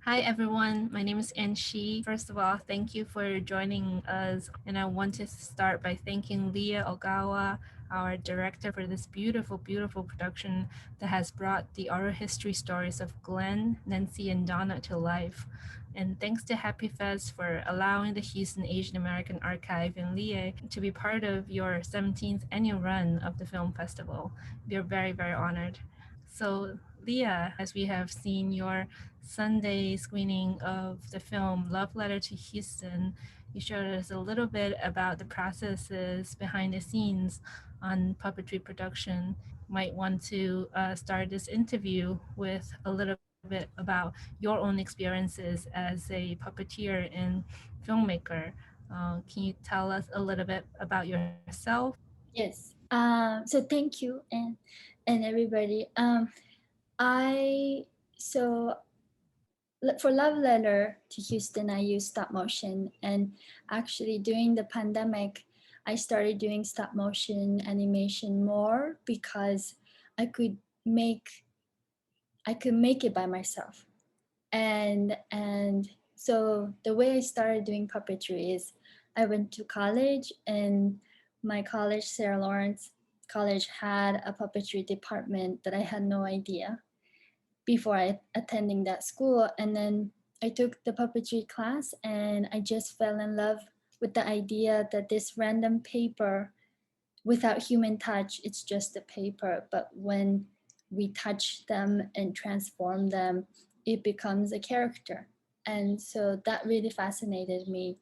Hi everyone, my name is Anshi. First of all, thank you for joining us. And I want to start by thanking Leah Ogawa, our director, for this beautiful, beautiful production that has brought the oral history stories of Glenn, Nancy, and Donna to life. And thanks to Happy Fest for allowing the Houston Asian American Archive and Leah to be part of your 17th annual run of the film festival. We are very, very honored. So, Leah, as we have seen your Sunday screening of the film Love Letter to Houston, you showed us a little bit about the processes behind the scenes on puppetry production. Might want to start this interview with a little bit about your own experiences as a puppeteer and filmmaker. Can you tell us a little bit about yourself? Yes. So thank you and everybody. I so for Love Letter to Houston, I use stop motion, and actually during the pandemic, I started doing stop motion animation more because I could make I could make it by myself, and so the way I started doing puppetry is I went to college, and my college, Sarah Lawrence College, had a puppetry department that I had no idea before I attending that school. And then I took the puppetry class, and I just fell in love with the idea that this random paper, without human touch, it's just a paper, but when we touch them and transform them, it becomes a character. And so that really fascinated me.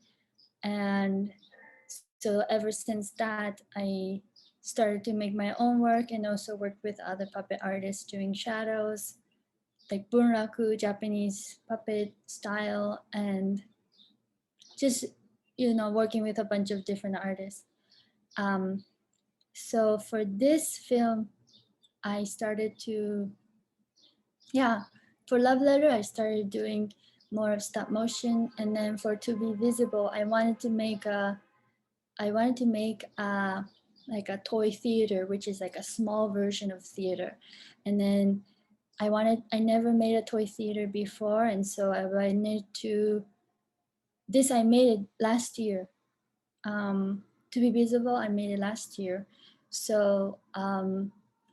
And so ever since that, I started to make my own work and also work with other puppet artists doing shadows, like bunraku, Japanese puppet style, and just working with a bunch of different artists. Um, so for this film, I started to, yeah, for Love Letter, I started doing more of stop motion, and then for To Be Visible, I wanted to make like a toy theater, which is like a small version of theater, and then I never made a toy theater before, and so I wanted to. This I made it last year. To Be Visible, I made it last year, so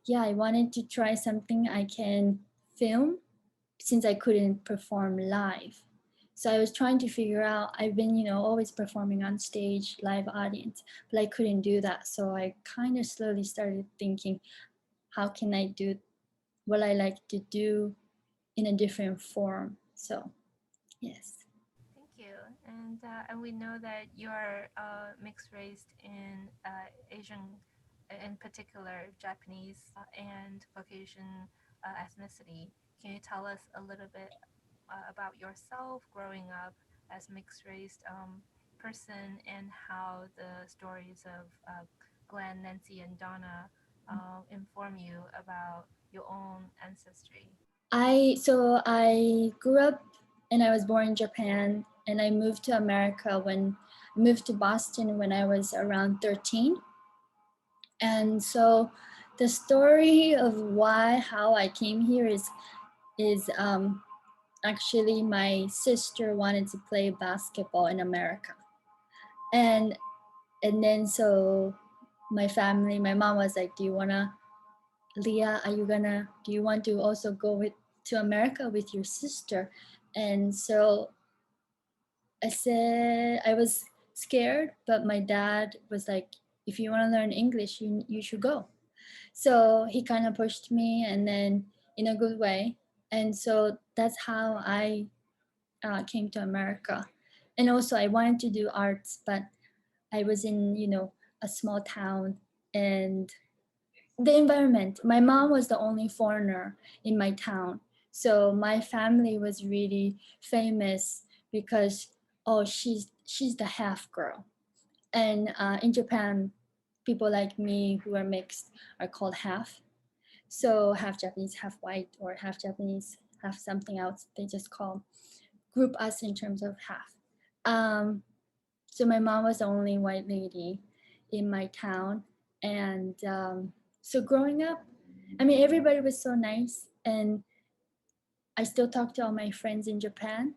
yeah, I wanted to try something I can film since I couldn't perform live. So I was trying to figure out, I've been, always performing on stage, live audience, but I couldn't do that. So I kind of slowly started thinking, how can I do what I like to do in a different form? So, yes. Thank you. And we know that you're mixed race in Asian, in particular Japanese and Caucasian ethnicity. Can you tell us a little bit about yourself growing up as mixed race person and how the stories of Glenn, Nancy, and Donna inform you about your own ancestry? I grew up and I was born in Japan, and I moved to America when I moved to Boston when I was around 13. And so the story of how I came here is actually my sister wanted to play basketball in America. And and then so my mom was like, "Do you wanna, Leah, do you want to also go to America with your sister?" And so I said I was scared, but my dad was like, "If you want to learn English, you should go." So he kind of pushed me, and then in a good way. And so that's how I came to America. And also, I wanted to do arts, but I was in, a small town, and the environment. My mom was the only foreigner in my town. So my family was really famous because, oh, she's the half girl. And in Japan, people like me who are mixed are called half. So half Japanese, half white, or half Japanese, half something else. They just call group us in terms of half. Um, so my mom was the only white lady in my town, and so growing up, I mean, everybody was so nice, and I still talk to all my friends in Japan,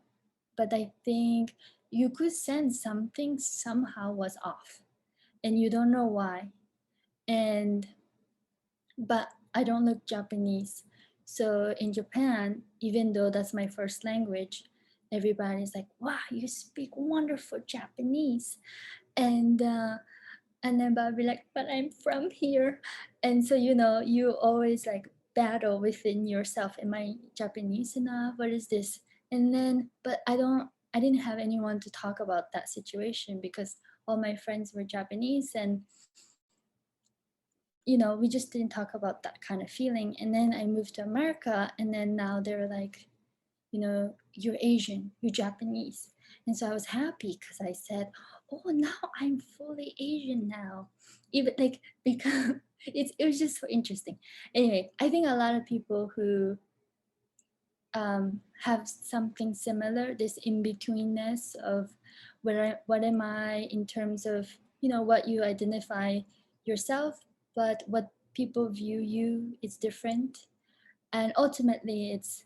but I think you could sense something somehow was off and you don't know why. And but I don't look Japanese. So in Japan, even though that's my first language, everybody's like, "Wow, you speak wonderful Japanese," and uh, and then I'll be like, "But I'm from here," and so you always like battle within yourself. Am I Japanese enough? What is this? And then, but I didn't have anyone to talk about that situation because all my friends were Japanese, and we just didn't talk about that kind of feeling. And then I moved to America, and then now they're like, you're Asian, you're Japanese. And so I was happy because I said, oh, now I'm fully Asian now. Even like, because it was just so interesting. Anyway, I think a lot of people who have something similar, this in-betweenness of what am I in terms of, what you identify yourself, but what people view you is different. And ultimately it's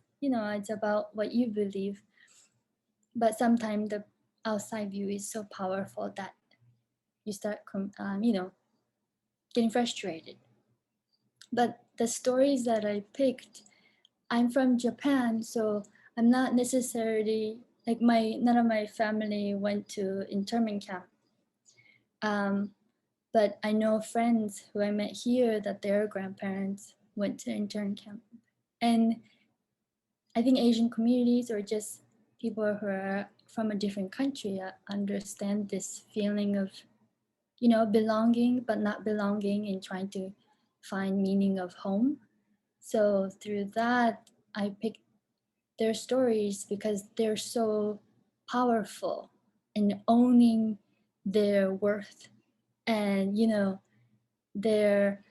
about what you believe, but sometimes the outside view is so powerful that you start getting frustrated. But the stories that I picked, I'm from Japan, so I'm not necessarily like my none of my family went to internment camp. um, but I know friends who I met here that their grandparents went to intern camp. And I think Asian communities or just people who are from a different country understand this feeling of, belonging but not belonging and trying to find meaning of home. So through that, I picked their stories because they're so powerful in owning their worth. And, they're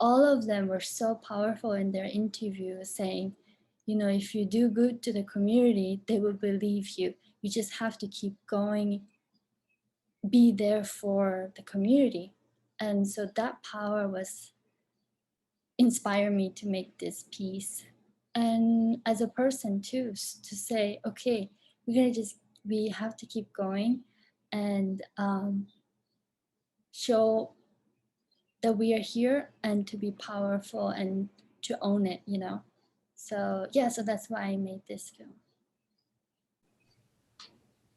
all of them were so powerful in their interview saying, if you do good to the community, they will believe you. You just have to keep going, be there for the community. And so that power was inspire me to make this piece. And as a person too, to say, okay, we have to keep going and show that we are here and to be powerful and to own it. So yeah, so that's why I made this film.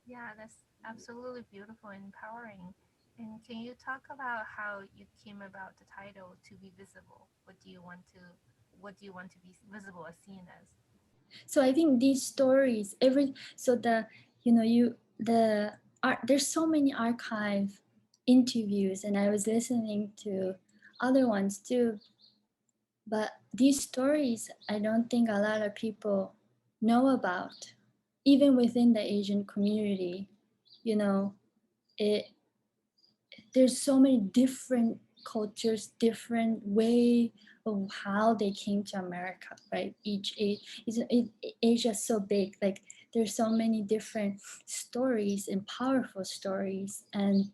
Yeah, that's absolutely beautiful and empowering. And can you talk about how you came about the title "To Be Visible"? What do you want to be visible as seen as? So I think these stories, so the you know you the art, there's so many archive interviews, and I was listening to other ones too. But these stories, I don't think a lot of people know about, even within the Asian community. You know, it there's so many different cultures, different way of how they came to America, right? Asia's so big, like there's so many different stories and powerful stories, and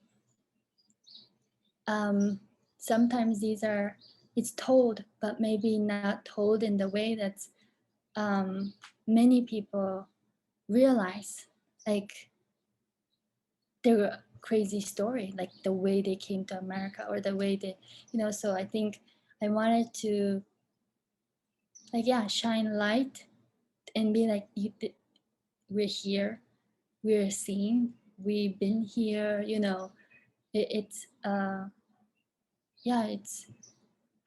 um, sometimes it's told, but maybe not told in the way that um, many people realize, like their crazy story, like the way they came to America or the way so I think I wanted to, like, yeah, shine light and be like, we're here, we're seen, we've been here, it's yeah, it's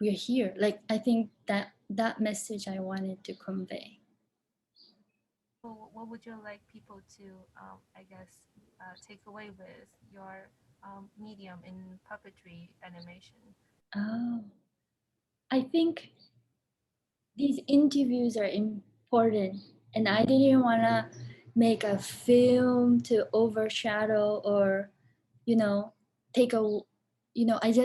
we're here. Like, I think that message I wanted to convey. So, what would you like people to, I guess, take away with your medium in puppetry animation? Oh, I think these interviews are important, and I didn't want to make a film to overshadow or you know take a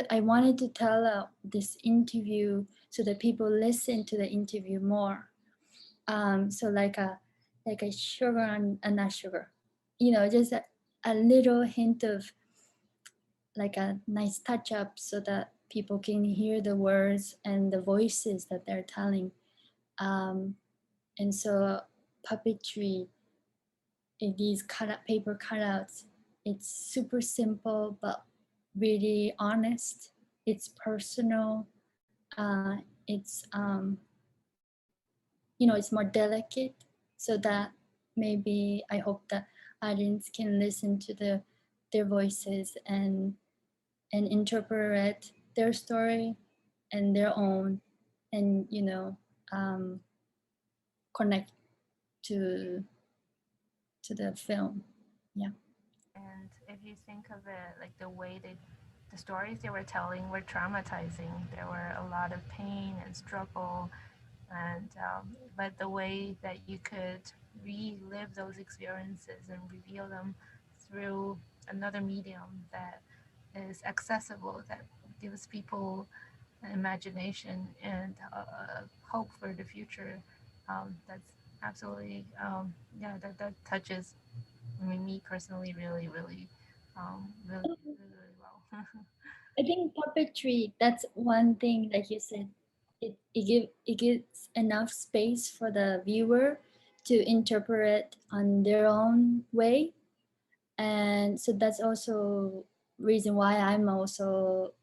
I wanted to tell this interview so that people listen to the interview more. So like a sugar and not sugar, just a little hint of like a nice touch up so that people can hear the words and the voices that they're telling. um, And so puppetry, these paper cutouts, it's super simple but really honest. It's personal. It's it's more delicate, so that maybe I hope that audience can listen to their voices and interpret their story and their own, and connect to the film. Yeah. And if you think of it, like the way the stories they were telling were traumatizing. There were a lot of pain and struggle, and but the way that you could relive those experiences and reveal them through another medium that is accessible, that gives people imagination and hope for the future. That's absolutely, yeah, that touches, I mean, me personally, really, really, really well. I think puppetry, that's one thing, like you said, it gives enough space for the viewer to interpret on their own way. And so that's also reason why I'm also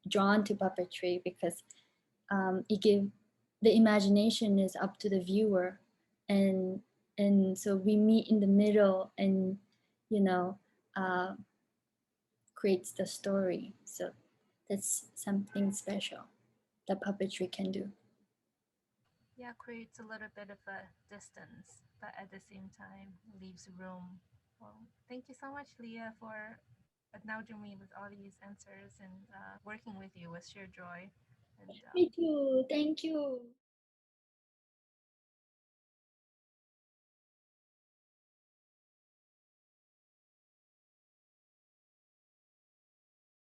drawn to puppetry, because it give the imagination is up to the viewer, and so we meet in the middle, and you know uh, creates the story. So that's something special that puppetry can do. Yeah, creates a little bit of a distance, but at the same time leaves room. Well, thank you so much, Leah, for acknowledging me with all these answers, and working with you was sheer joy. And Me too. Thank you.